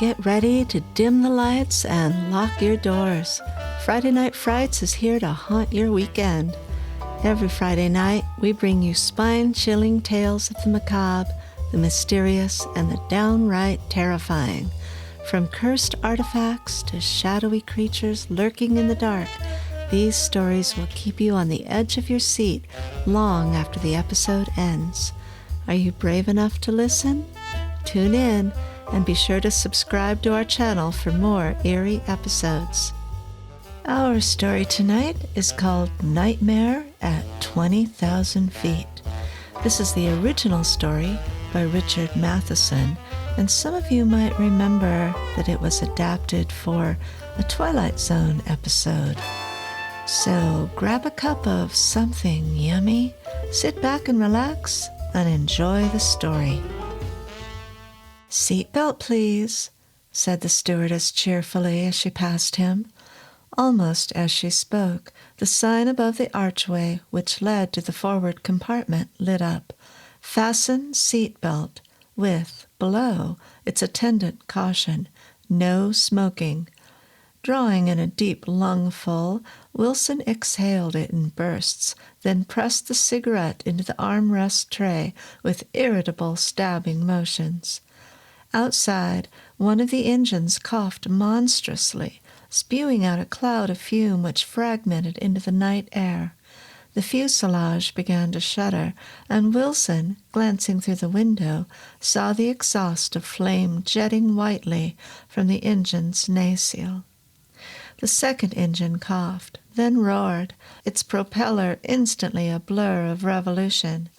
Get ready to dim the lights and lock your doors. Friday Night Frights is here to haunt your weekend. Every Friday night, we bring you spine-chilling tales of the macabre, the mysterious, and the downright terrifying. From cursed artifacts to shadowy creatures lurking in the dark, these stories will keep you on the edge of your seat long after the episode ends. Are you brave enough to listen? Tune in and be sure to subscribe to our channel for more eerie episodes. Our story tonight is called Nightmare at 20,000 Feet. This is the original story by Richard Matheson, and some of you might remember that it was adapted for a Twilight Zone episode. So grab a cup of something yummy, sit back and relax, and enjoy the story. "Seatbelt, please," said the stewardess cheerfully as she passed him. Almost as she spoke, the sign above the archway which led to the forward compartment lit up. "Fasten seatbelt," with, below, its attendant caution, "No smoking." Drawing in a deep lungful, Wilson exhaled it in bursts, then pressed the cigarette into the armrest tray with irritable, stabbing motions. Outside, one of the engines coughed monstrously, spewing out a cloud of fume which fragmented into the night air. The fuselage began to shudder, and Wilson, glancing through the window, saw the exhaust of flame jetting whitely from the engine's nacelle. The second engine coughed, then roared, its propeller instantly a blur of revolution.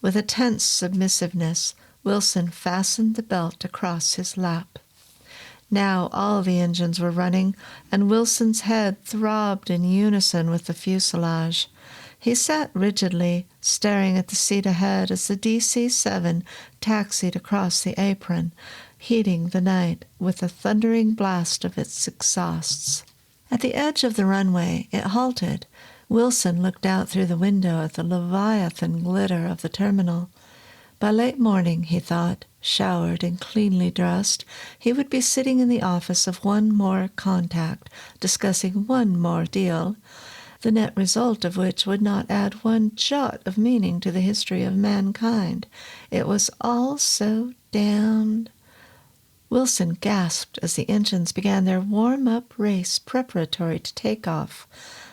With a tense submissiveness, Wilson fastened the belt across his lap. Now all the engines were running, and Wilson's head throbbed in unison with the fuselage. He sat rigidly, staring at the seat ahead as the DC-7 taxied across the apron, heating the night with the thundering blast of its exhausts. At the edge of the runway, it halted. Wilson looked out through the window at the leviathan glitter of the terminal. By late morning, he thought, showered and cleanly dressed, he would be sitting in the office of one more contact, discussing one more deal, the net result of which would not add one jot of meaning to the history of mankind. It was all so damned. Wilson gasped as the engines began their warm-up race preparatory to takeoff.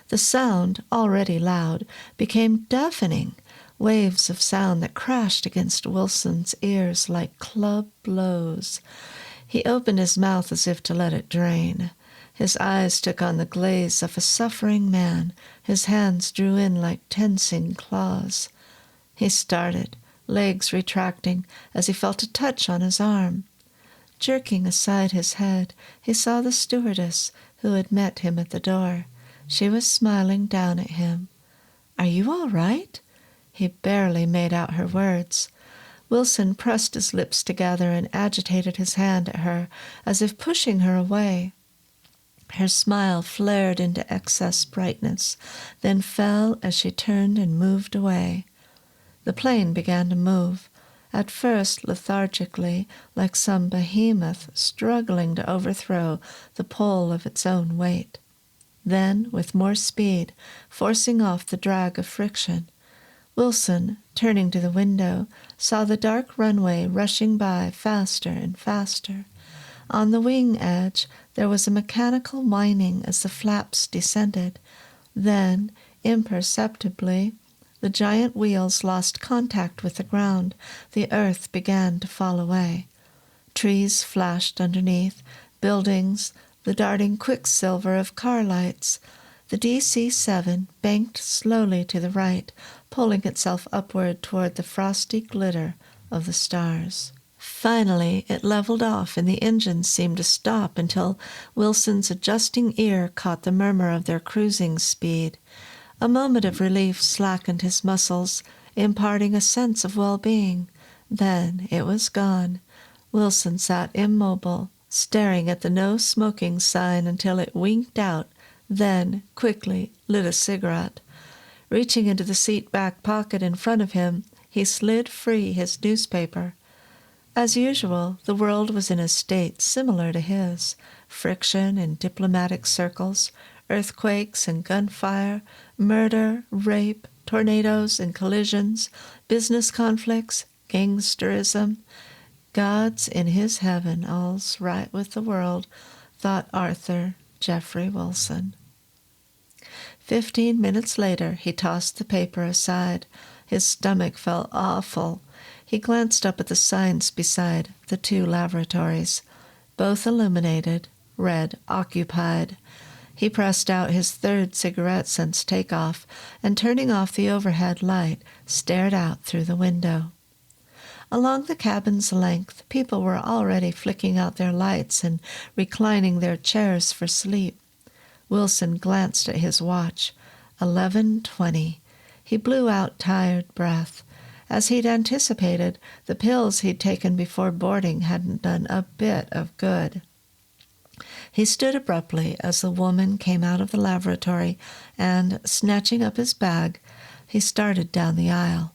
The sound, already loud, became deafening. Waves of sound that crashed against Wilson's ears like club blows. He opened his mouth as if to let it drain. His eyes took on the glaze of a suffering man. His hands drew in like tensing claws. He started, legs retracting, as he felt a touch on his arm. Jerking aside his head, he saw the stewardess who had met him at the door. She was smiling down at him. "Are you all right?" He barely made out her words. Wilson pressed his lips together and agitated his hand at her, as if pushing her away. Her smile flared into excess brightness, then fell as she turned and moved away. The plane began to move, at first lethargically, like some behemoth struggling to overthrow the pull of its own weight. Then, with more speed, forcing off the drag of friction. Wilson, turning to the window, saw the dark runway rushing by faster and faster. On the wing edge, there was a mechanical whining as the flaps descended. Then, imperceptibly, the giant wheels lost contact with the ground. The earth began to fall away. Trees flashed underneath, buildings, the darting quicksilver of car lights. The DC-7 banked slowly to the right, pulling itself upward toward the frosty glitter of the stars. Finally, it leveled off, and the engines seemed to stop until Wilson's adjusting ear caught the murmur of their cruising speed. A moment of relief slackened his muscles, imparting a sense of well-being. Then it was gone. Wilson sat immobile, staring at the no-smoking sign until it winked out, then quickly lit a cigarette. Reaching into the seat back pocket in front of him, he slid free his newspaper. As usual, the world was in a state similar to his: friction in diplomatic circles, earthquakes and gunfire, murder, rape, tornadoes and collisions, business conflicts, gangsterism. God's in his heaven, all's right with the world, thought Arthur Jeffrey Wilson. 15 minutes later, he tossed the paper aside. His stomach felt awful. He glanced up at the signs beside the 2 lavatories, both illuminated, read occupied. He pressed out his 3rd cigarette since takeoff, and turning off the overhead light, stared out through the window. Along the cabin's length, people were already flicking out their lights and reclining their chairs for sleep. Wilson glanced at his watch. 11:20. He blew out tired breath. As he'd anticipated, the pills he'd taken before boarding hadn't done a bit of good. He stood abruptly as the woman came out of the lavatory, and, snatching up his bag, he started down the aisle.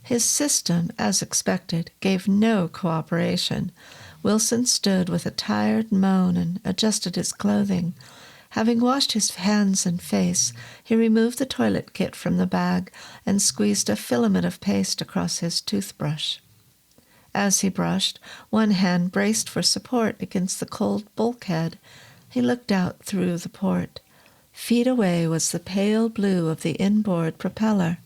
His system, as expected, gave no cooperation. Wilson stood with a tired moan and adjusted his clothing. Having washed his hands and face, he removed the toilet kit from the bag and squeezed a filament of paste across his toothbrush. As he brushed, one hand braced for support against the cold bulkhead. He looked out through the port. Feet away was the pale blue of the inboard propeller.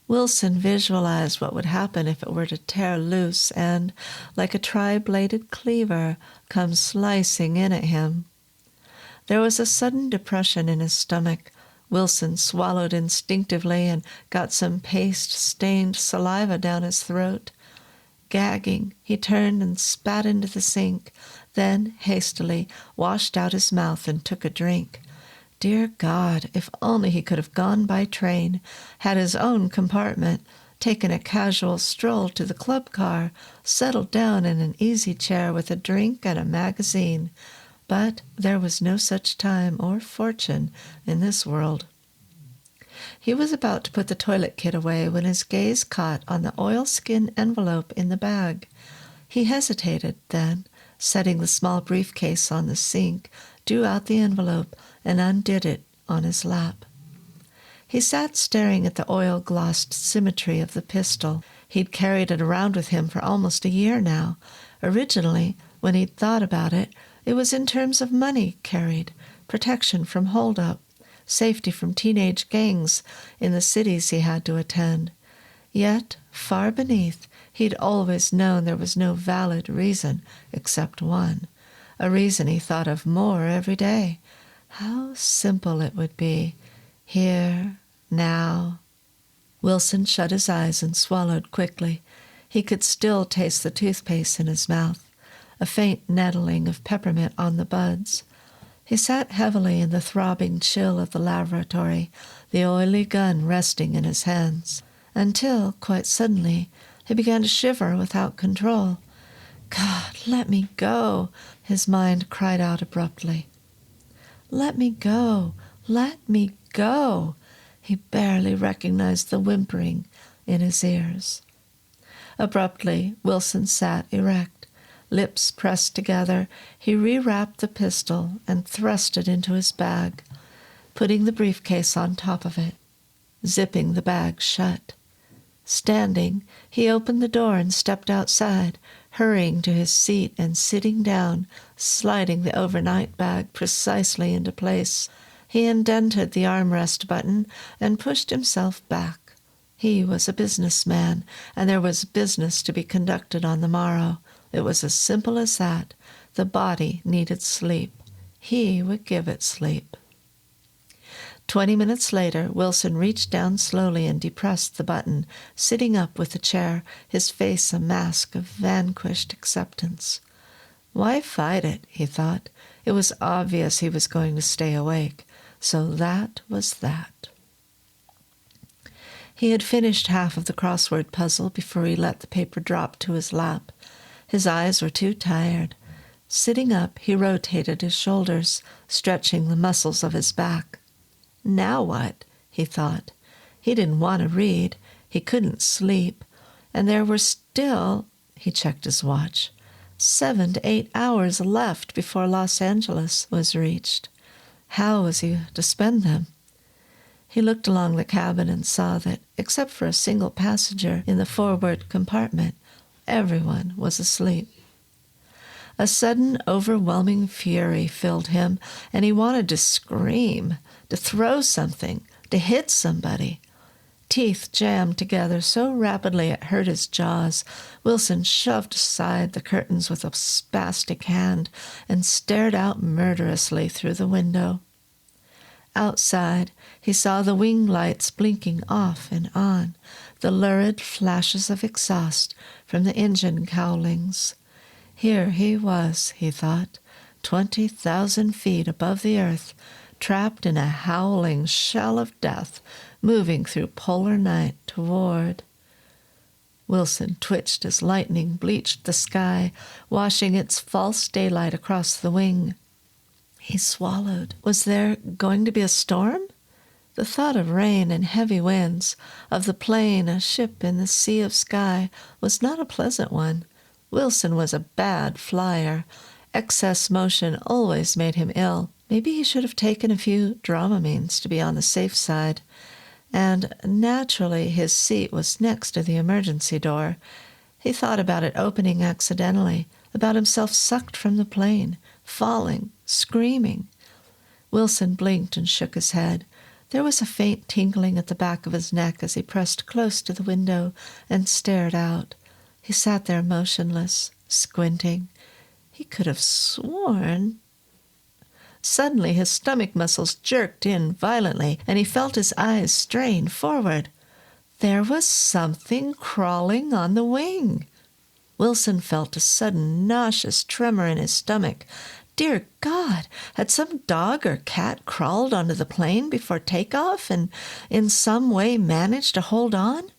Wilson visualized what would happen if it were to tear loose and, like a tri-bladed cleaver, come slicing in at him. There was a sudden depression in his stomach. Wilson swallowed instinctively and got some paste-stained saliva down his throat. Gagging, he turned and spat into the sink, then, hastily, washed out his mouth and took a drink. Dear God, if only he could have gone by train, had his own compartment, taken a casual stroll to the club car, settled down in an easy chair with a drink and a magazine. But there was no such time or fortune in this world. He was about to put the toilet kit away when his gaze caught on the oilskin envelope in the bag. He hesitated, then, setting the small briefcase on the sink, drew out the envelope and undid it on his lap. He sat staring at the oil-glossed symmetry of the pistol. He'd carried it around with him for almost a year now. Originally, when he'd thought about it, it was in terms of money carried, protection from hold-up, safety from teenage gangs in the cities he had to attend. Yet, far beneath, he'd always known there was no valid reason except one, a reason he thought of more every day. How simple it would be, here, now. Wilson shut his eyes and swallowed quickly. He could still taste the toothpaste in his mouth, a faint nettling of peppermint on the buds. He sat heavily in the throbbing chill of the lavatory, the oily gun resting in his hands, until, quite suddenly, he began to shiver without control. God, let me go, his mind cried out abruptly. Let me go, let me go. He barely recognized the whimpering in his ears. Abruptly, Wilson sat erect. Lips pressed together, he rewrapped the pistol and thrust it into his bag, putting the briefcase on top of it, zipping the bag shut. Standing, he opened the door and stepped outside, hurrying to his seat and sitting down, sliding the overnight bag precisely into place. He indented the armrest button and pushed himself back. He was a businessman, and there was business to be conducted on the morrow. It was as simple as that. The body needed sleep. He would give it sleep. 20 minutes later, Wilson reached down slowly and depressed the button, sitting up with the chair, his face a mask of vanquished acceptance. Why fight it, he thought. It was obvious he was going to stay awake. So that was that. He had finished half of the crossword puzzle before he let the paper drop to his lap. His eyes were too tired. Sitting up, he rotated his shoulders, stretching the muscles of his back. Now what? He thought. He didn't want to read. He couldn't sleep. And there were still, He checked his watch. 7 to 8 hours left before Los Angeles was reached. How was he to spend them? He looked along the cabin and saw that, except for a single passenger in the forward compartment, everyone was asleep. A sudden, overwhelming fury filled him, and he wanted to scream, to throw something, to hit somebody. Teeth jammed together so rapidly it hurt his jaws. Wilson shoved aside the curtains with a spastic hand and stared out murderously through the window. Outside, he saw the wing lights blinking off and on, the lurid flashes of exhaust from the engine cowlings. Here he was, he thought, 20,000 feet above the earth, trapped in a howling shell of death, moving through polar night toward. Wilson twitched as lightning bleached the sky, washing its false daylight across the wing. He swallowed. Was there going to be a storm? The thought of rain and heavy winds, of the plane a ship in the sea of sky, was not a pleasant one. Wilson was a bad flyer. Excess motion always made him ill. Maybe he should have taken a few Dramamines to be on the safe side. And naturally his seat was next to the emergency door. He thought about it opening accidentally, about himself sucked from the plane, falling, screaming. Wilson blinked and shook his head. There was a faint tingling at the back of his neck as he pressed close to the window and stared out. He sat there motionless, squinting. He could have sworn. Suddenly his stomach muscles jerked in violently, and he felt his eyes strain forward. There was something crawling on the wing. Wilson felt a sudden nauseous tremor in his stomach. Dear God, had some dog or cat crawled onto the plane before takeoff and in some way managed to hold on?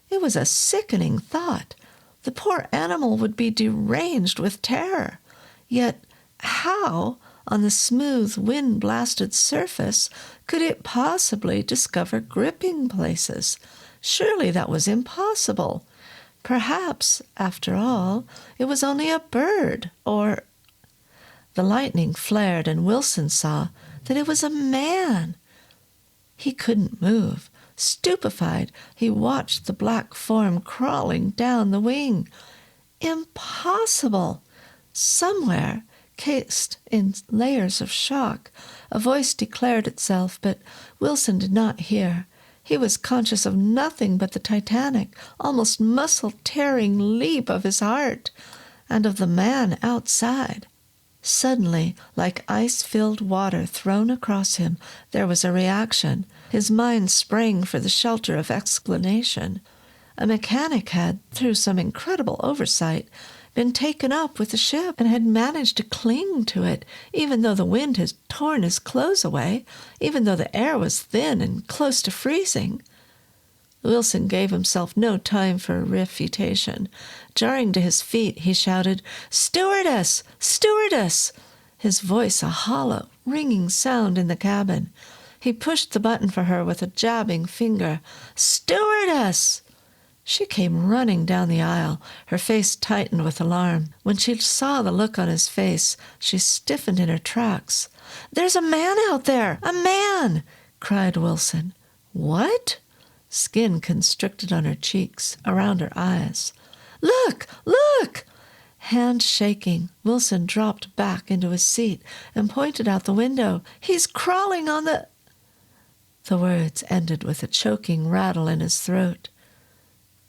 It was a sickening thought. The poor animal would be deranged with terror. Yet how, on the smooth, wind-blasted surface, could it possibly discover gripping places? Surely that was impossible. Perhaps, after all, it was only a bird, or... The lightning flared, and Wilson saw that it was a man. He couldn't move. Stupefied, he watched the black form crawling down the wing. Impossible! Somewhere, cased in layers of shock, a voice declared itself, but Wilson did not hear. He was conscious of nothing but the titanic, almost muscle-tearing leap of his heart, and of the man outside. Suddenly, like ice-filled water thrown across him, there was a reaction. His mind sprang for the shelter of explanation. A mechanic had, through some incredible oversight, been taken up with the ship and had managed to cling to it, even though the wind had torn his clothes away, even though the air was thin and close to freezing. Wilson gave himself no time for refutation. Jarring to his feet, he shouted, "Stewardess! Stewardess!" His voice a hollow, ringing sound in the cabin. He pushed the button for her with a jabbing finger. "Stewardess!" She came running down the aisle, her face tightened with alarm. When she saw the look on his face, she stiffened in her tracks. "There's a man out there! A man!" cried Wilson. "What?" Skin constricted on her cheeks, around her eyes. "Look! Look!" Hand shaking, Wilson dropped back into his seat and pointed out the window. "He's crawling on the—" The words ended with a choking rattle in his throat.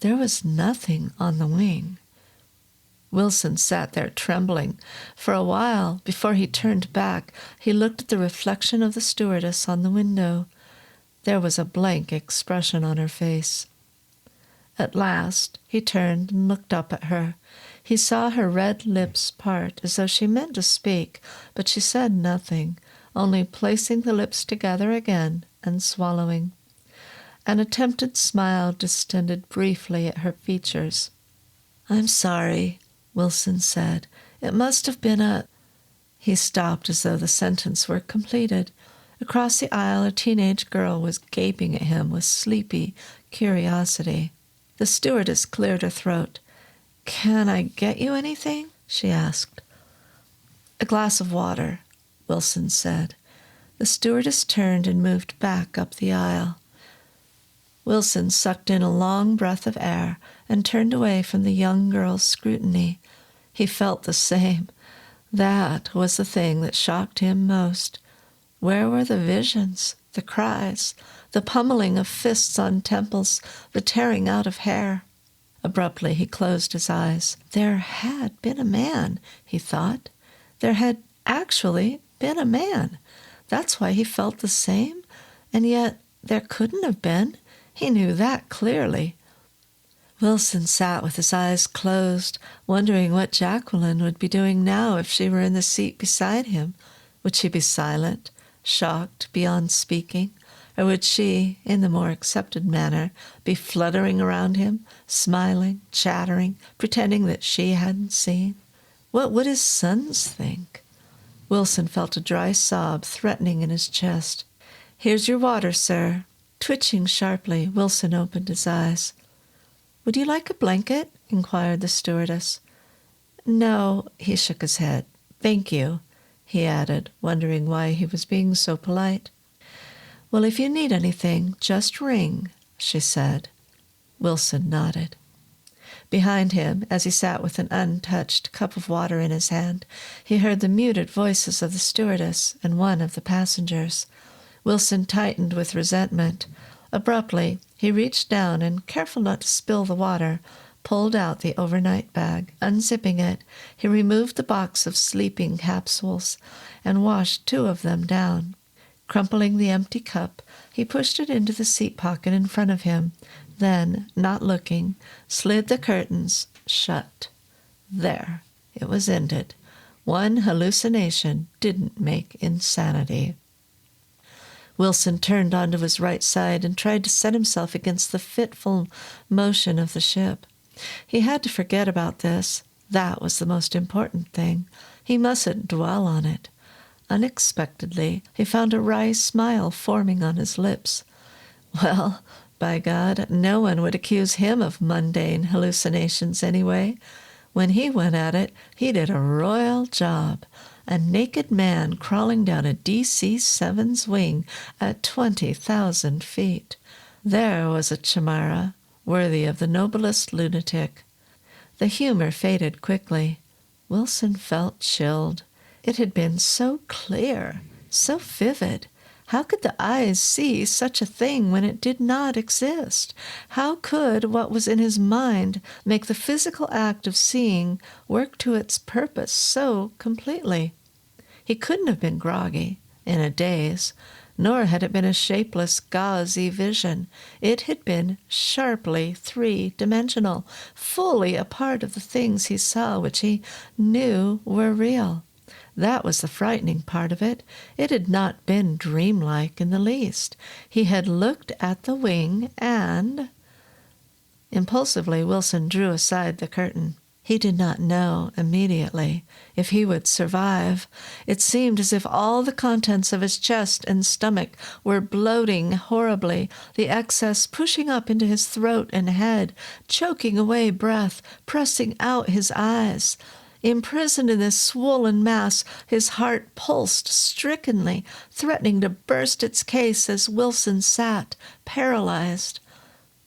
There was nothing on the wing. Wilson sat there trembling. For a while, before he turned back, he looked at the reflection of the stewardess on the window. There was a blank expression on her face. At last, he turned and looked up at her. He saw her red lips part as though she meant to speak, but she said nothing, only placing the lips together again and swallowing. An attempted smile distended briefly at her features. "I'm sorry," Wilson said. "It must have been a—" He stopped as though the sentence were completed. Across the aisle, a teenage girl was gaping at him with sleepy curiosity. The stewardess cleared her throat. "Can I get you anything?" she asked. "A glass of water," Wilson said. The stewardess turned and moved back up the aisle. Wilson sucked in a long breath of air and turned away from the young girl's scrutiny. He felt the same. That was the thing that shocked him most. Where were the visions, the cries, the pummeling of fists on temples, the tearing out of hair? Abruptly he closed his eyes. There had been a man, he thought. There had actually been a man. That's why he felt the same. And yet there couldn't have been. He knew that clearly. Wilson sat with his eyes closed, wondering what Jacqueline would be doing now if she were in the seat beside him. Would she be silent, shocked beyond speaking? Or would she, in the more accepted manner, be fluttering around him, smiling, chattering, pretending that she hadn't seen? What would his sons think? Wilson felt a dry sob threatening in his chest. "Here's your water, sir." Twitching sharply, Wilson opened his eyes. "Would you like a blanket?" inquired the stewardess. "No," he shook his head. "Thank you," he added, wondering why he was being so polite. "Well, if you need anything, just ring," she said. Wilson nodded. Behind him, as he sat with an untouched cup of water in his hand, he heard the muted voices of the stewardess and one of the passengers. Wilson tightened with resentment. Abruptly, he reached down and, careful not to spill the water, pulled out the overnight bag. Unzipping it, he removed the box of sleeping capsules and washed 2 of them down. Crumpling the empty cup, he pushed it into the seat pocket in front of him, then, not looking, slid the curtains shut. There, it was ended. One hallucination didn't make insanity. Wilson turned onto his right side and tried to set himself against the fitful motion of the ship. He had to forget about this. That was the most important thing. He mustn't dwell on it. Unexpectedly, he found a wry smile forming on his lips. Well, by God, no one would accuse him of mundane hallucinations anyway. When he went at it, he did a royal job. A naked man crawling down a DC-7's wing at 20,000 feet. There was a chimera, worthy of the noblest lunatic. The humor faded quickly. Wilson felt chilled. It had been so clear, so vivid. How could the eyes see such a thing when it did not exist? How could what was in his mind make the physical act of seeing work to its purpose so completely? He couldn't have been groggy, in a daze, nor had it been a shapeless, gauzy vision. It had been sharply 3-dimensional, fully a part of the things he saw which he knew were real. That was the frightening part of it. It had not been dreamlike in the least. He had looked at the wing and... Impulsively, Wilson drew aside the curtain. He did not know immediately if he would survive. It seemed as if all the contents of his chest and stomach were bloating horribly, the excess pushing up into his throat and head, choking away breath, pressing out his eyes. Imprisoned in this swollen mass, his heart pulsed strickenly, threatening to burst its case as Wilson sat, paralyzed.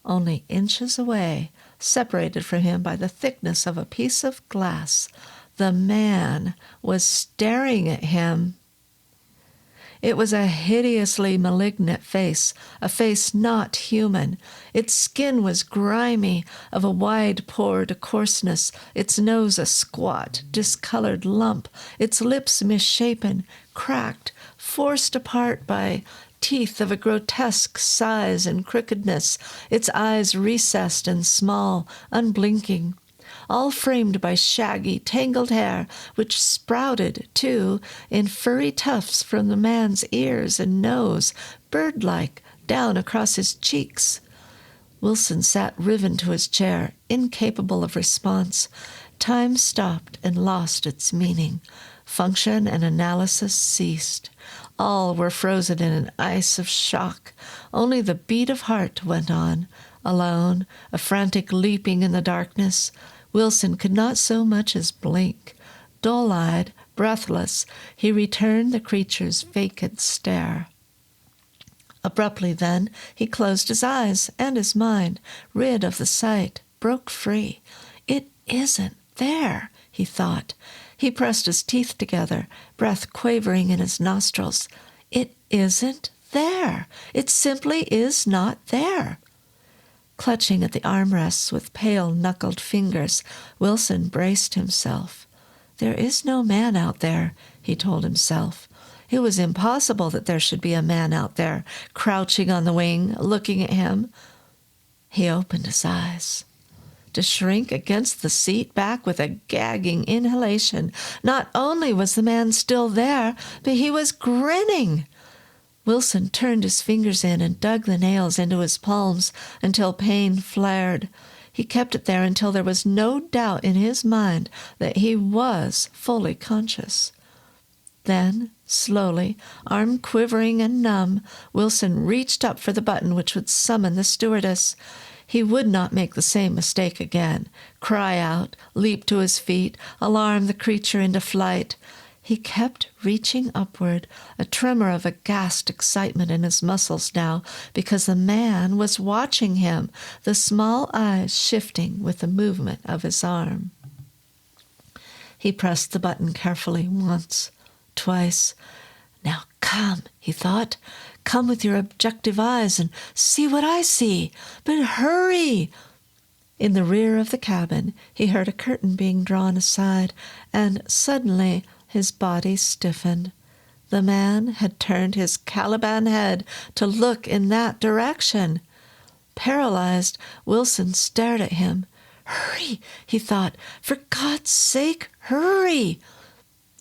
Only inches away, separated from him by the thickness of a piece of glass, the man was staring at him. It was a hideously malignant face, a face not human. Its skin was grimy, of a wide-pored coarseness, its nose a squat, discolored lump, its lips misshapen, cracked, forced apart by teeth of a grotesque size and crookedness, its eyes recessed and small, unblinking, all framed by shaggy, tangled hair, which sprouted, too, in furry tufts from the man's ears and nose, bird-like, down across his cheeks. Wilson sat riven to his chair, incapable of response. Time stopped and lost its meaning. Function and analysis ceased. All were frozen in an ice of shock. Only the beat of heart went on, alone, a frantic leaping in the darkness. Wilson could not so much as blink. Dull-eyed, breathless, he returned the creature's vacant stare. Abruptly then, he closed his eyes, and his mind, rid of the sight, broke free. It isn't there, he thought. He pressed his teeth together, breath quavering in his nostrils. It isn't there. It simply is not there. Clutching at the armrests with pale-knuckled fingers, Wilson braced himself. There is no man out there, he told himself. It was impossible that there should be a man out there, crouching on the wing, looking at him. He opened his eyes to shrink against the seat back with a gagging inhalation. Not only was the man still there, but he was grinning. Wilson turned his fingers in and dug the nails into his palms until pain flared. He kept it there until there was no doubt in his mind that he was fully conscious. Then, slowly, arm quivering and numb, Wilson reached up for the button which would summon the stewardess. He would not make the same mistake again, cry out, leap to his feet, alarm the creature into flight. He kept reaching upward, a tremor of aghast excitement in his muscles now, because the man was watching him, the small eyes shifting with the movement of his arm. He pressed the button carefully once, twice. Now come, he thought. Come with your objective eyes and see what I see. But hurry! In the rear of the cabin, he heard a curtain being drawn aside, and suddenly his body stiffened. The man had turned his Caliban head to look in that direction. Paralyzed, Wilson stared at him. Hurry, he thought. For God's sake, hurry!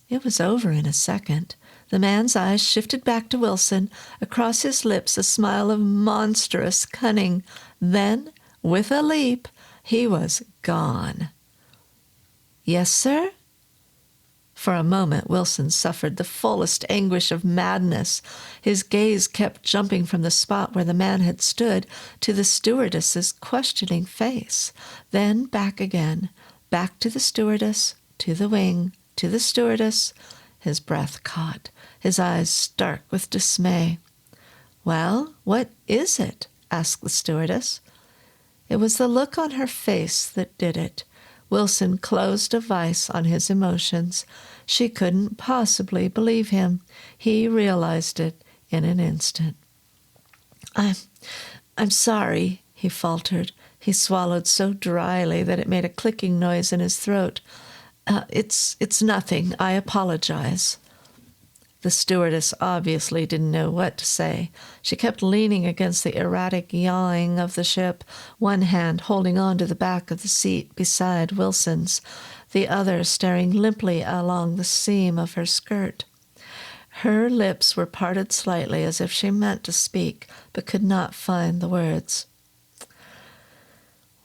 It was over in a second. The man's eyes shifted back to Wilson, across his lips a smile of monstrous cunning. Then, with a leap, he was gone. Yes, sir? For a moment, Wilson suffered the fullest anguish of madness. His gaze kept jumping from the spot where the man had stood to the stewardess's questioning face, then back again, back to the stewardess, to the wing, to the stewardess. His breath caught, his eyes stark with dismay. Well, what is it? Asked the stewardess. It was the look on her face that did it. Wilson closed a vice on his emotions. She couldn't possibly believe him. He realized it in an instant. I'm sorry, he faltered. He swallowed so dryly that it made a clicking noise in his throat. It's nothing. I apologize. The stewardess obviously didn't know what to say. She kept leaning against the erratic yawing of the ship, one hand holding on to the back of the seat beside Wilson's, the other staring limply along the seam of her skirt. Her lips were parted slightly as if she meant to speak, but could not find the words.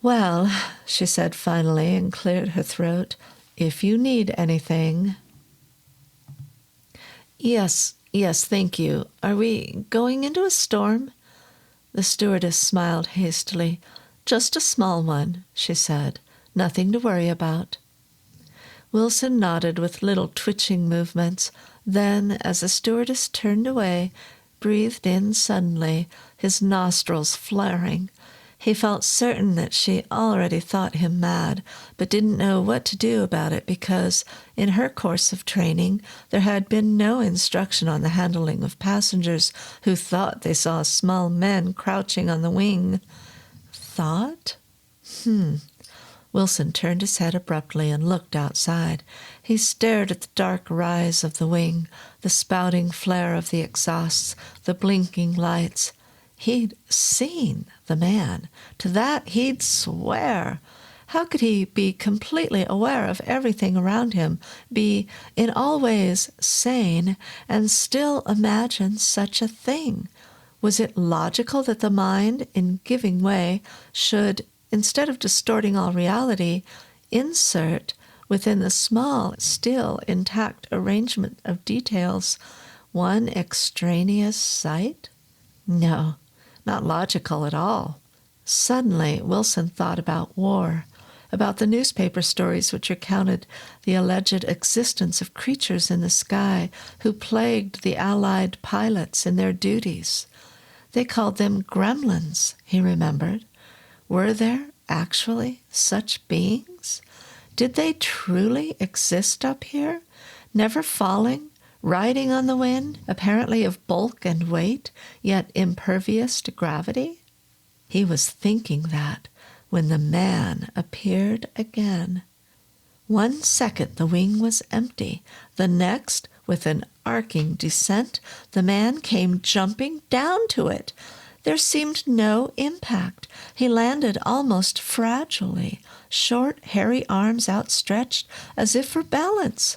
Well, she said finally and cleared her throat, if you need anything. Yes, thank you. Are we going into a storm? The stewardess smiled hastily. Just a small one, she said. Nothing to worry about. Wilson nodded with little twitching movements. Then, as the stewardess turned away, breathed in suddenly, his nostrils flaring. He felt certain that she already thought him mad, but didn't know what to do about it because, in her course of training, there had been no instruction on the handling of passengers who thought they saw small men crouching on the wing. Thought? Wilson turned his head abruptly and looked outside. He stared at the dark rise of the wing, the spouting flare of the exhausts, the blinking lights. He'd seen the man. To that he'd swear. How could he be completely aware of everything around him, be in all ways sane, and still imagine such a thing? Was it logical that the mind, in giving way, should, instead of distorting all reality, insert, within the small, still intact arrangement of details, one extraneous sight? No. Not logical at all. Suddenly, Wilson thought about war. about the newspaper stories which recounted the alleged existence of creatures in the sky who plagued the Allied pilots in their duties. They called them gremlins, he remembered. Were there actually such beings? Did they truly exist up here, never falling, riding on the wind, apparently of bulk and weight, yet impervious to gravity? He was thinking that when the man appeared again. 1 second the wing was empty. The next, with an arcing descent, the man came jumping down to it. There seemed no impact. He landed almost fragilely, short, hairy arms outstretched as if for balance.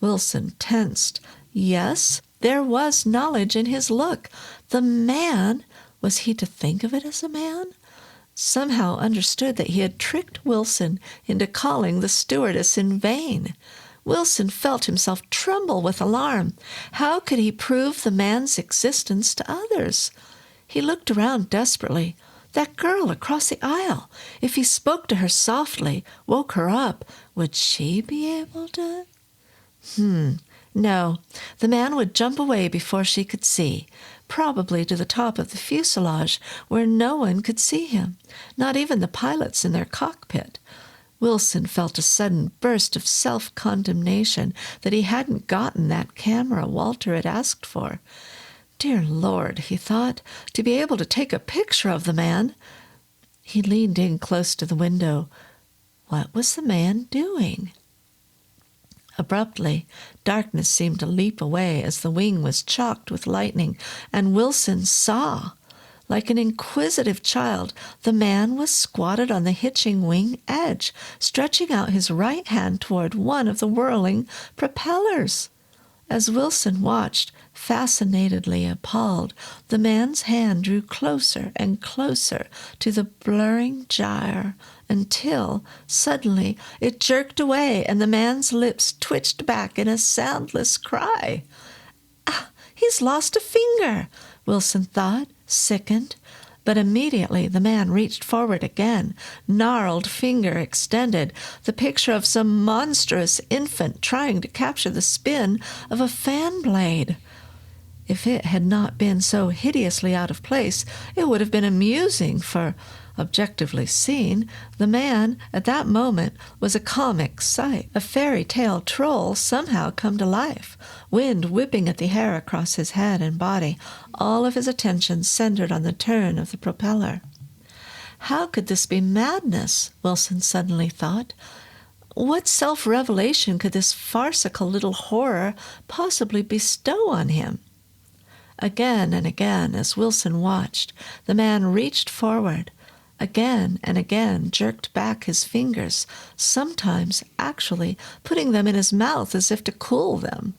Wilson tensed. Yes, there was knowledge in his look. The man, was he to think of it as a man? Somehow understood that he had tricked Wilson into calling the stewardess in vain. Wilson felt himself tremble with alarm. How could he prove the man's existence to others? He looked around desperately. That girl across the aisle. If he spoke to her softly, woke her up, would she be able to? No, the man would jump away before she could see, probably to the top of the fuselage where no one could see him, not even the pilots in their cockpit. Wilson felt a sudden burst of self-condemnation that he hadn't gotten that camera Walter had asked for. Dear Lord, he thought, to be able to take a picture of the man. He leaned in close to the window. What was the man doing? Abruptly, darkness seemed to leap away as the wing was chalked with lightning, and Wilson saw. Like an inquisitive child, the man was squatted on the hitching wing edge, stretching out his right hand toward one of the whirling propellers. As Wilson watched, fascinatedly appalled, the man's hand drew closer and closer to the blurring gyre until, suddenly, it jerked away and the man's lips twitched back in a soundless cry. "Ah, he's lost a finger," Wilson thought, sickened. But immediately the man reached forward again, gnarled finger extended, the picture of some monstrous infant trying to capture the spin of a fan blade. If it had not been so hideously out of place, it would have been amusing, for, objectively seen, the man at that moment was a comic sight, a fairy tale troll somehow come to life, wind whipping at the hair across his head and body, all of his attention centered on the turn of the propeller. How could this be madness? Wilson suddenly thought. What self-revelation could this farcical little horror possibly bestow on him? Again and again, as Wilson watched, the man reached forward, again and again jerked back his fingers, sometimes actually putting them in his mouth as if to cool them.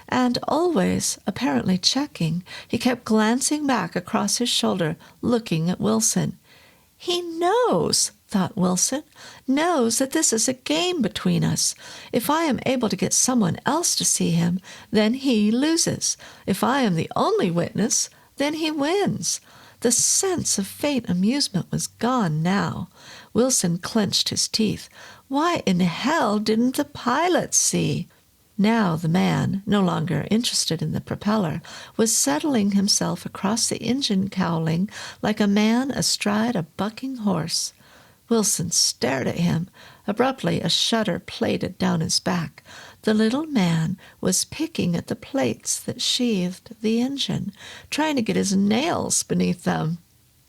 And always, apparently checking, he kept glancing back across his shoulder, looking at Wilson. He knows, thought Wilson, knows that this is a game between us. If I am able to get someone else to see him, then he loses. If I am the only witness, then he wins. The sense of faint amusement was gone now. Wilson clenched his teeth. Why in hell didn't the pilot see? Now the man, no longer interested in the propeller, was settling himself across the engine cowling like a man astride a bucking horse. Wilson stared at him. Abruptly, a shudder played down his back. The little man was picking at the plates that sheathed the engine, trying to get his nails beneath them.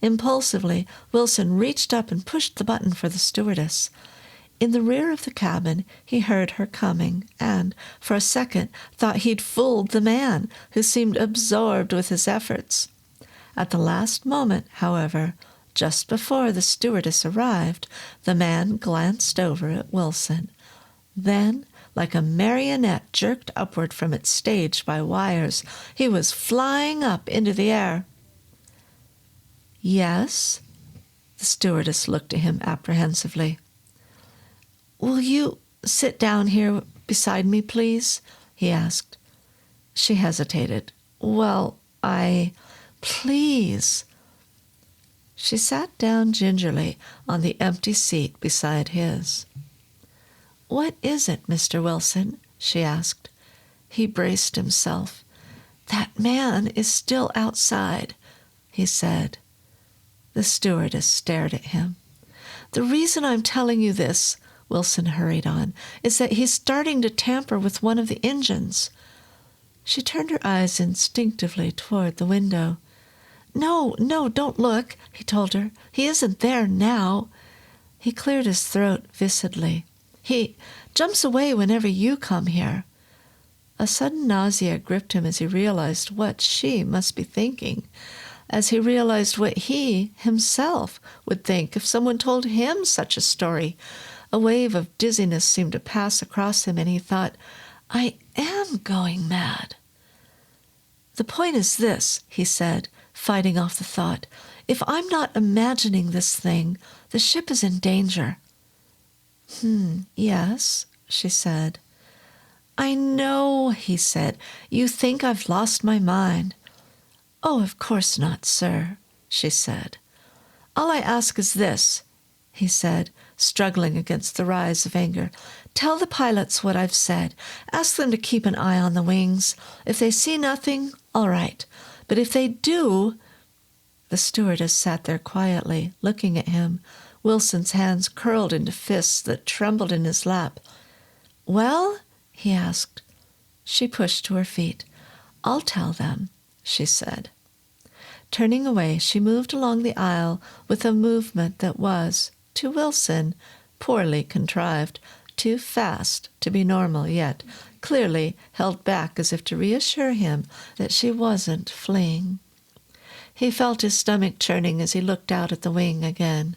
Impulsively, Wilson reached up and pushed the button for the stewardess. In the rear of the cabin, he heard her coming, and, for a second, thought he'd fooled the man, who seemed absorbed with his efforts. At the last moment, however, just before the stewardess arrived, the man glanced over at Wilson. Then, like a marionette jerked upward from its stage by wires, he was flying up into the air. "Yes?" The stewardess looked at him apprehensively. "Will you sit down here beside me, please?" he asked. She hesitated. "Well, Please." She sat down gingerly on the empty seat beside his. "What is it, Mr. Wilson?" she asked. He braced himself. "That man is still outside," he said. The stewardess stared at him. "The reason I'm telling you this," Wilson hurried on, "is that he's starting to tamper with one of the engines." She turned her eyes instinctively toward the window. "No, don't look," he told her. "He isn't there now." He cleared his throat vicidly. "He jumps away whenever you come here." A sudden nausea gripped him as he realized what she must be thinking, as he realized what he, himself, would think if someone told him such a story. A wave of dizziness seemed to pass across him, and he thought, "I am going mad." "The point is this," he said, fighting off the thought. "If I'm not imagining this thing, the ship is in danger." Yes," she said. "I know," he said. "You think I've lost my mind." "Oh, of course not, sir," she said. "All I ask is this," he said, struggling against the rise of anger. "Tell the pilots what I've said. Ask them to keep an eye on the wings. If they see nothing, all right. But if they do—" The stewardess sat there quietly, looking at him. Wilson's hands curled into fists that trembled in his lap. "Well?" he asked. She pushed to her feet. "I'll tell them," she said. Turning away, she moved along the aisle with a movement that was, to Wilson, poorly contrived, too fast to be normal, yet clearly held back as if to reassure him that she wasn't fleeing. He felt his stomach churning as he looked out at the wing again.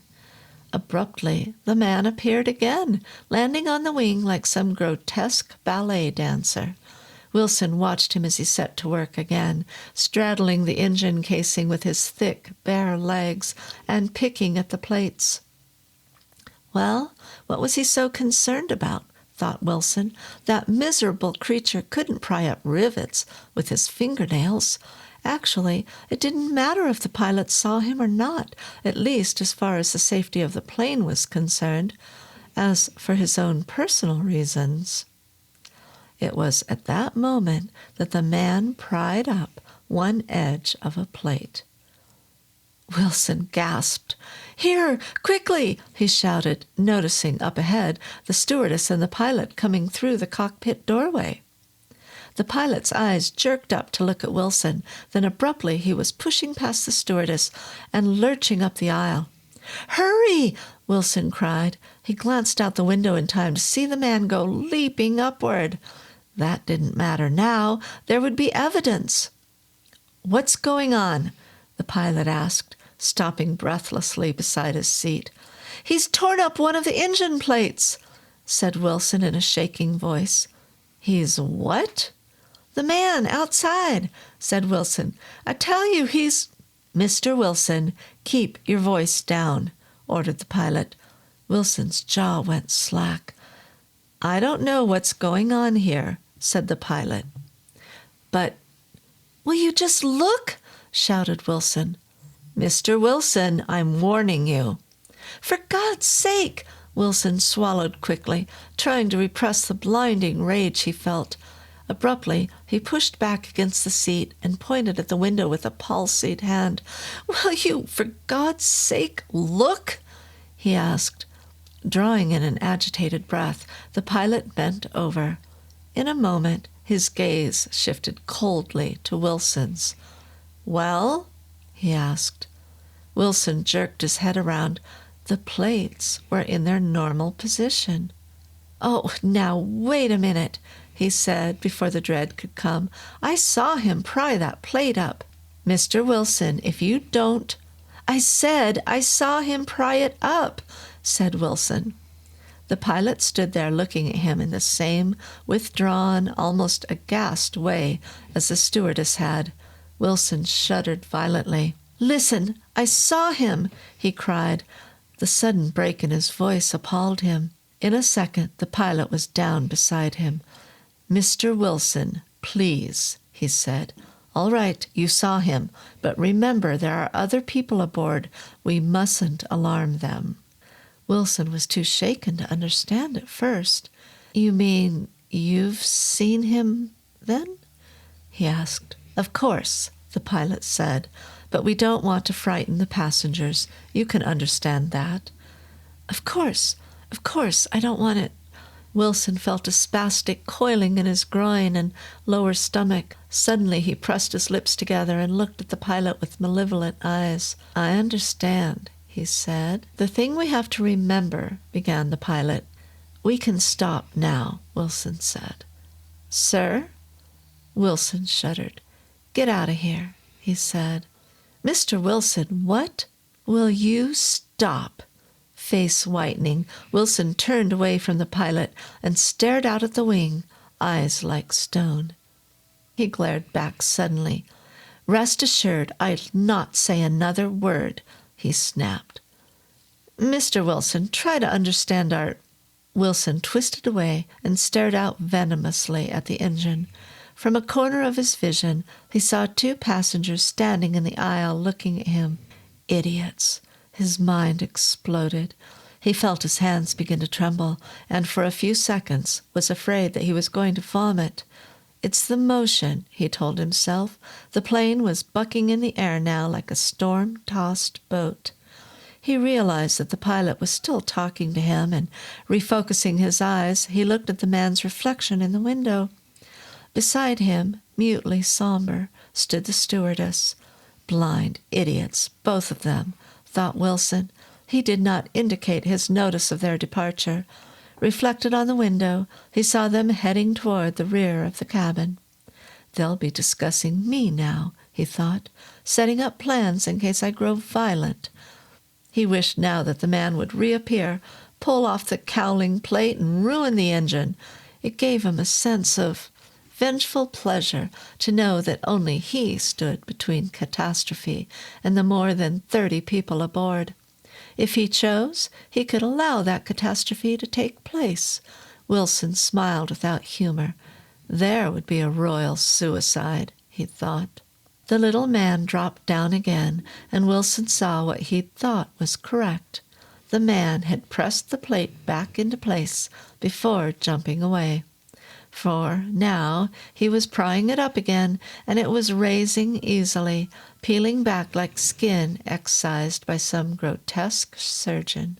Abruptly, the man appeared again, landing on the wing like some grotesque ballet dancer. Wilson watched him as he set to work again, straddling the engine casing with his thick, bare legs and picking at the plates. Well, what was he so concerned about? Thought Wilson. That miserable creature couldn't pry up rivets with his fingernails. Actually, it didn't matter if the pilots saw him or not, at least as far as the safety of the plane was concerned. As for his own personal reasons... It was at that moment that the man pried up one edge of a plate. Wilson gasped. "Here, quickly!" he shouted, noticing up ahead the stewardess and the pilot coming through the cockpit doorway. The pilot's eyes jerked up to look at Wilson. Then abruptly he was pushing past the stewardess and lurching up the aisle. "Hurry!" Wilson cried. He glanced out the window in time to see the man go leaping upward. That didn't matter now. There would be evidence. "What's going on?" the pilot asked, stopping breathlessly beside his seat. "He's torn up one of the engine plates," said Wilson in a shaking voice. "He's what?" "The man outside," said Wilson. "I tell you, he's—" "Mr. Wilson, keep your voice down," ordered the pilot. Wilson's jaw went slack. "I don't know what's going on here," said the pilot. "But—" "Will you just look?" shouted Wilson. "Mr. Wilson, I'm warning you." "For God's sake!" Wilson swallowed quickly, trying to repress the blinding rage he felt. Abruptly, he pushed back against the seat and pointed at the window with a palsied hand. "Will you, for God's sake, look?" he asked. Drawing in an agitated breath, the pilot bent over. In a moment, his gaze shifted coldly to Wilson's. "Well?" he asked. Wilson jerked his head around. The plates were in their normal position. "Oh, now, wait a minute," he said before the dread could come. "I saw him pry that plate up." "Mr. Wilson, if you don't—" "I said I saw him pry it up," said Wilson. The pilot stood there looking at him in the same withdrawn, almost aghast way as the stewardess had. Wilson shuddered violently. "Listen, I saw him!" he cried. The sudden break in his voice appalled him. In a second, the pilot was down beside him. "Mr. Wilson, please," he said. All right, you saw him, but remember there are other people aboard. We mustn't alarm them. Wilson was too shaken to understand at first. You mean you've seen him then? He asked. Of course, the pilot said, but we don't want to frighten the passengers. You can understand that. Of course, I don't want it. Wilson felt a spastic coiling in his groin and lower stomach. Suddenly he pressed his lips together and looked at the pilot with malevolent eyes. I understand, he said. The thing we have to remember, began the pilot. We can stop now, Wilson said. Sir? Wilson shuddered. Get out of here, he said. Mr. Wilson, what? Will you stop? Face whitening, Wilson turned away from the pilot and stared out at the wing, eyes like stone. He glared back suddenly. Rest assured, I'll not say another word, he snapped. Mr. Wilson, try to understand our... Wilson twisted away and stared out venomously at the engine. From a corner of his vision, he saw 2 passengers standing in the aisle looking at him. Idiots. His mind exploded. He felt his hands begin to tremble, and for a few seconds was afraid that he was going to vomit. It's the motion, he told himself. The plane was bucking in the air now like a storm-tossed boat. He realized that the pilot was still talking to him, and refocusing his eyes, he looked at the man's reflection in the window. Beside him, mutely somber, stood the stewardess. Blind idiots, both of them, thought Wilson. He did not indicate his notice of their departure. Reflected on the window, he saw them heading toward the rear of the cabin. They'll be discussing me now, he thought, setting up plans in case I grow violent. He wished now that the man would reappear, pull off the cowling plate, and ruin the engine. It gave him a sense of vengeful pleasure to know that only he stood between catastrophe and the more than 30 people aboard. If he chose, he could allow that catastrophe to take place. Wilson smiled without humor. There would be a royal suicide, he thought. The little man dropped down again, and Wilson saw what he thought was correct. The man had pressed the plate back into place before jumping away. For now he was prying it up again, and it was raising easily, peeling back like skin excised by some grotesque surgeon.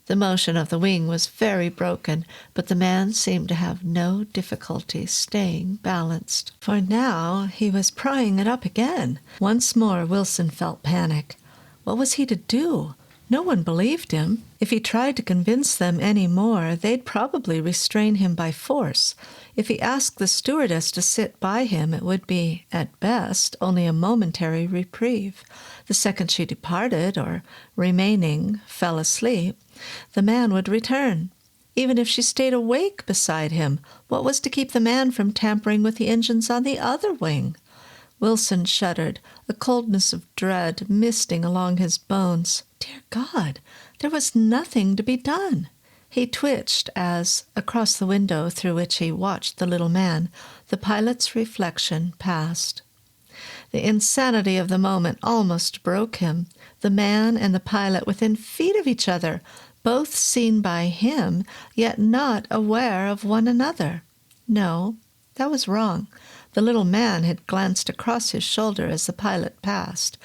The motion of the wing was very broken, but the man seemed to have no difficulty staying balanced. For now he was prying it up again. Once more Wilson felt panic. What was he to do? No one believed him. If he tried to convince them any more, they'd probably restrain him by force. If he asked the stewardess to sit by him, it would be, at best, only a momentary reprieve. The second she departed, or, remaining, fell asleep, the man would return. Even if she stayed awake beside him, what was to keep the man from tampering with the engines on the other wing? Wilson shuddered, a coldness of dread misting along his bones. Dear God, there was nothing to be done. He twitched as, across the window through which he watched the little man, the pilot's reflection passed. The insanity of the moment almost broke him. The man and the pilot within feet of each other, both seen by him, yet not aware of one another. No, that was wrong. The little man had glanced across his shoulder as the pilot passed,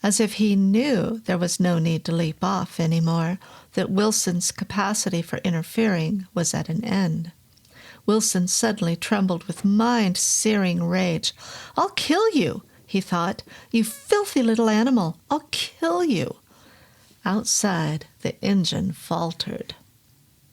as if he knew there was no need to leap off any more, that Wilson's capacity for interfering was at an end. Wilson suddenly trembled with mind-searing rage. "I'll kill you," he thought. "You filthy little animal. I'll kill you." Outside, the engine faltered.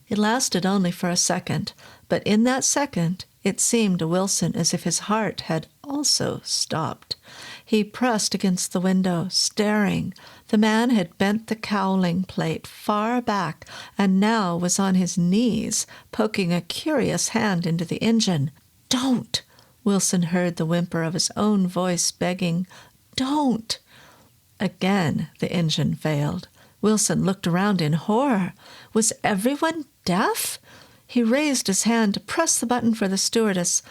It lasted only for a second, but in that second it seemed to Wilson as if his heart had also stopped. He pressed against the window, staring. The man had bent the cowling plate far back, and now was on his knees, poking a curious hand into the engine. "Don't!" Wilson heard the whimper of his own voice begging. "Don't!" Again the engine failed. Wilson looked around in horror. Was everyone deaf? He raised his hand to press the button for the stewardess,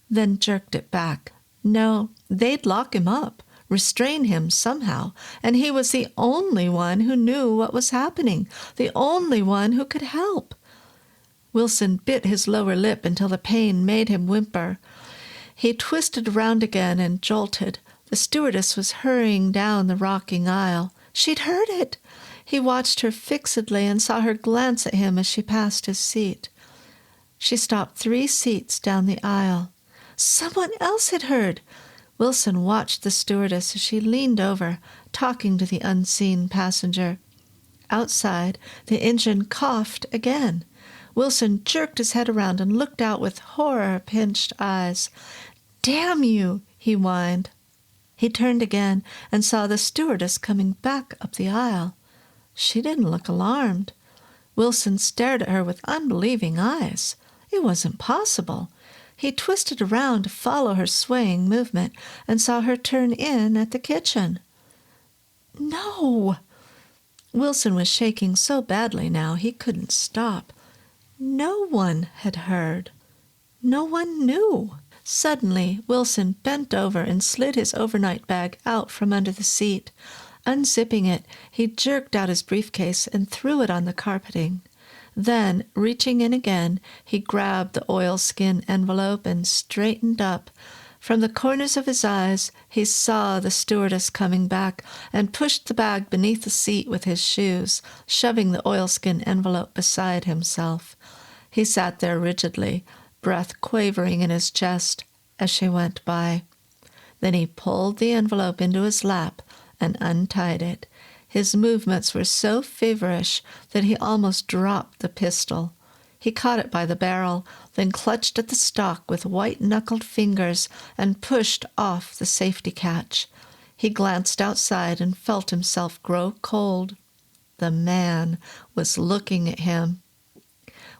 then jerked it back. No, they'd lock him up, restrain him somehow, and he was the only one who knew what was happening, the only one who could help. Wilson bit his lower lip until the pain made him whimper. He twisted around again and jolted. The stewardess was hurrying down the rocking aisle. She'd heard it. He watched her fixedly and saw her glance at him as she passed his seat. She stopped 3 seats down the aisle. Someone else had heard. Wilson watched the stewardess as she leaned over, talking to the unseen passenger. Outside, the engine coughed again. Wilson jerked his head around and looked out with horror-pinched eyes. "Damn you!" he whined. He turned again and saw the stewardess coming back up the aisle. She didn't look alarmed. Wilson stared at her with unbelieving eyes. It wasn't possible. He twisted around to follow her swaying movement and saw her turn in at the kitchen. No! Wilson was shaking so badly now he couldn't stop. No one had heard. No one knew. Suddenly, Wilson bent over and slid his overnight bag out from under the seat. Unzipping it, he jerked out his briefcase and threw it on the carpeting. Then, reaching in again, he grabbed the oilskin envelope and straightened up. From the corners of his eyes, he saw the stewardess coming back and pushed the bag beneath the seat with his shoes, shoving the oilskin envelope beside himself. He sat there rigidly, breath quavering in his chest as she went by. Then he pulled the envelope into his lap and untied it. His movements were so feverish that he almost dropped the pistol. He caught it by the barrel, then clutched at the stock with white-knuckled fingers and pushed off the safety catch. He glanced outside and felt himself grow cold. The man was looking at him.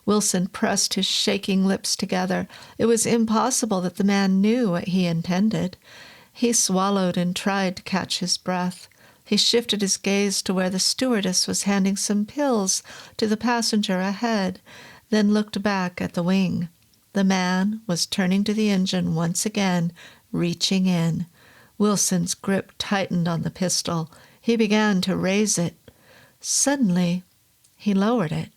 Wilson pressed his shaking lips together. It was impossible that the man knew what he intended. He swallowed and tried to catch his breath. He shifted his gaze to where the stewardess was handing some pills to the passenger ahead, then looked back at the wing. The man was turning to the engine once again, reaching in. Wilson's grip tightened on the pistol. He began to raise it. Suddenly, he lowered it.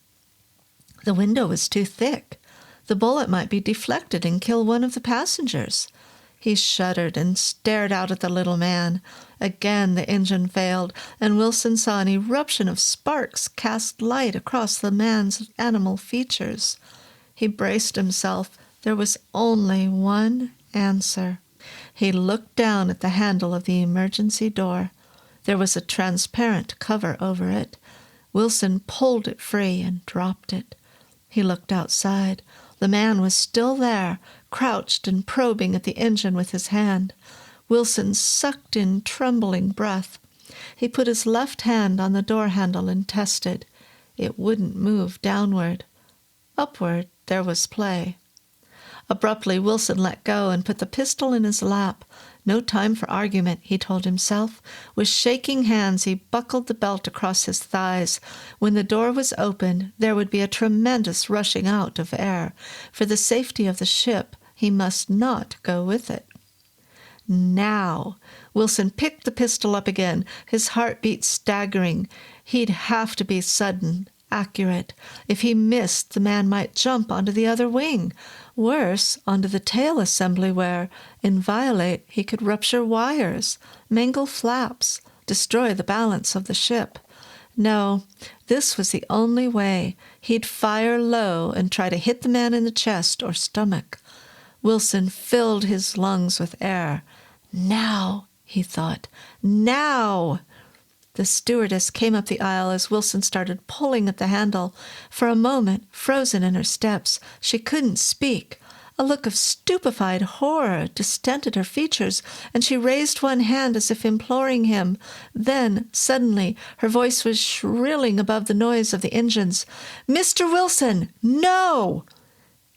The window was too thick. The bullet might be deflected and kill one of the passengers. He shuddered and stared out at the little man. Again the engine failed, and Wilson saw an eruption of sparks cast light across the man's animal features. He braced himself. There was only one answer. He looked down at the handle of the emergency door. There was a transparent cover over it. Wilson pulled it free and dropped it. He looked outside. The man was still there, crouched and probing at the engine with his hand. Wilson sucked in trembling breath. He put his left hand on the door handle and tested. It wouldn't move downward. Upward there was play. Abruptly, Wilson let go and put the pistol in his lap. No time for argument, he told himself. With shaking hands, he buckled the belt across his thighs. When the door was opened, there would be a tremendous rushing out of air. For the safety of the ship, he must not go with it. Now! Wilson picked the pistol up again, his heartbeat staggering. He'd have to be sudden, accurate. If he missed, the man might jump onto the other wing. Worse, onto the tail assembly where, inviolate, he could rupture wires, mangle flaps, destroy the balance of the ship. No, this was the only way. He'd fire low and try to hit the man in the chest or stomach. Wilson filled his lungs with air. Now, he thought, now! The stewardess came up the aisle as Wilson started pulling at the handle. For a moment, frozen in her steps, she couldn't speak. A look of stupefied horror distended her features, and she raised one hand as if imploring him. Then, suddenly, her voice was shrilling above the noise of the engines. "Mr. Wilson, no!"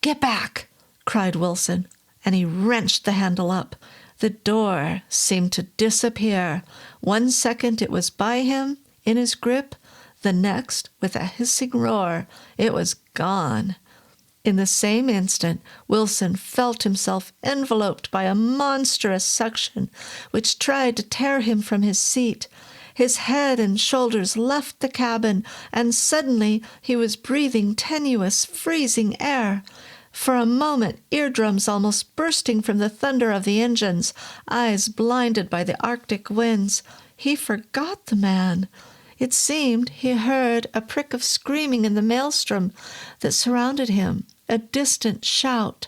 "Get back!" cried Wilson, and he wrenched the handle up. The door seemed to disappear. 1 second it was by him, in his grip. The next, with a hissing roar, it was gone. In the same instant, Wilson felt himself enveloped by a monstrous suction which tried to tear him from his seat. His head and shoulders left the cabin, and suddenly he was breathing tenuous, freezing air. For a moment, eardrums almost bursting from the thunder of the engines, eyes blinded by the Arctic winds, he forgot the man. It seemed he heard a prick of screaming in the maelstrom that surrounded him, a distant shout.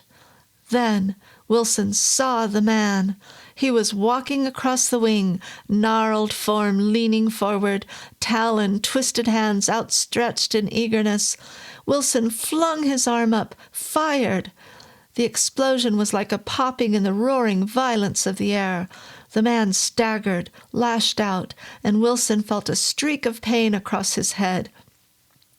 Then Wilson saw the man. He was walking across the wing, gnarled form leaning forward, taloned, twisted hands outstretched in eagerness. Wilson flung his arm up, fired. The explosion was like a popping in the roaring violence of the air. The man staggered, lashed out, and Wilson felt a streak of pain across his head.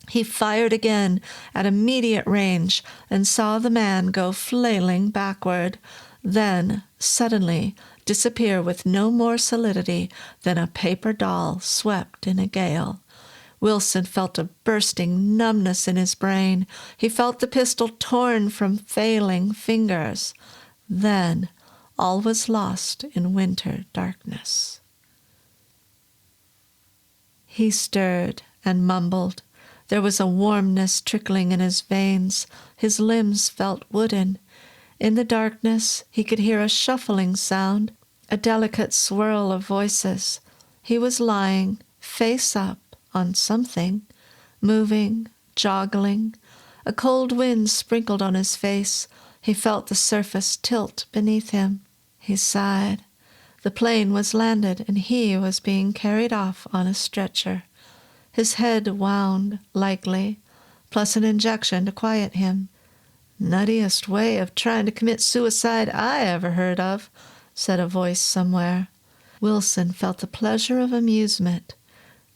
He fired again at immediate range and saw the man go flailing backward, then suddenly disappear with no more solidity than a paper doll swept in a gale. Wilson felt a bursting numbness in his brain. He felt the pistol torn from failing fingers. Then all was lost in winter darkness. He stirred and mumbled. There was a warmness trickling in his veins. His limbs felt wooden. In the darkness, he could hear a shuffling sound, a delicate swirl of voices. He was lying, face up, on something, moving, joggling. A cold wind sprinkled on his face. He felt the surface tilt beneath him. He sighed. The plane was landed, and he was being carried off on a stretcher. His head wound, likely, plus an injection to quiet him. "Nuttiest way of trying to commit suicide I ever heard of," said a voice somewhere. Wilson felt the pleasure of amusement.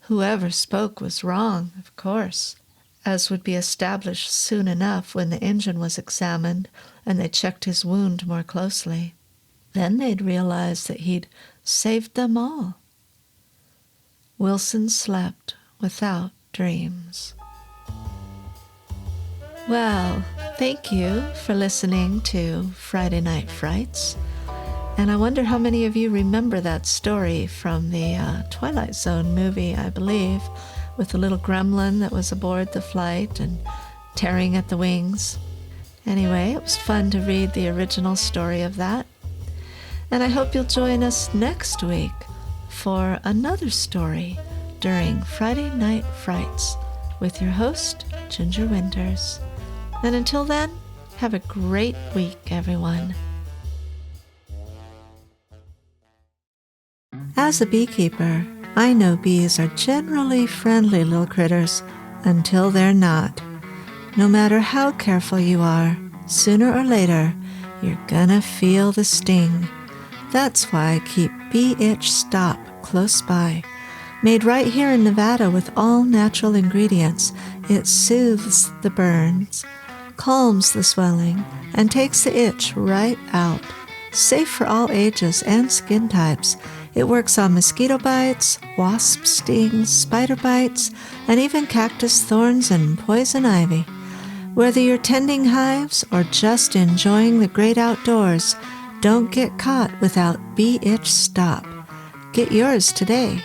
Whoever spoke was wrong, of course, as would be established soon enough when the engine was examined and they checked his wound more closely. Then they'd realize that he'd saved them all. Wilson slept without dreams. Well, thank you for listening to Friday Night Frights. And I wonder how many of you remember that story from the Twilight Zone movie, I believe, with the little gremlin that was aboard the flight and tearing at the wings. Anyway, it was fun to read the original story of that. And I hope you'll join us next week for another story during Friday Night Frights with your host, Ginger Winters. And until then, have a great week, everyone. As a beekeeper, I know bees are generally friendly little critters until they're not. No matter how careful you are, sooner or later, you're gonna feel the sting. That's why I keep Bee Itch Stop close by. Made right here in Nevada with all natural ingredients, it soothes the burns, calms the swelling, and takes the itch right out. Safe for all ages and skin types. It works on mosquito bites, wasp stings, spider bites, and even cactus thorns and poison ivy. Whether you're tending hives or just enjoying the great outdoors, don't get caught without Bee Itch Stop. Get yours today.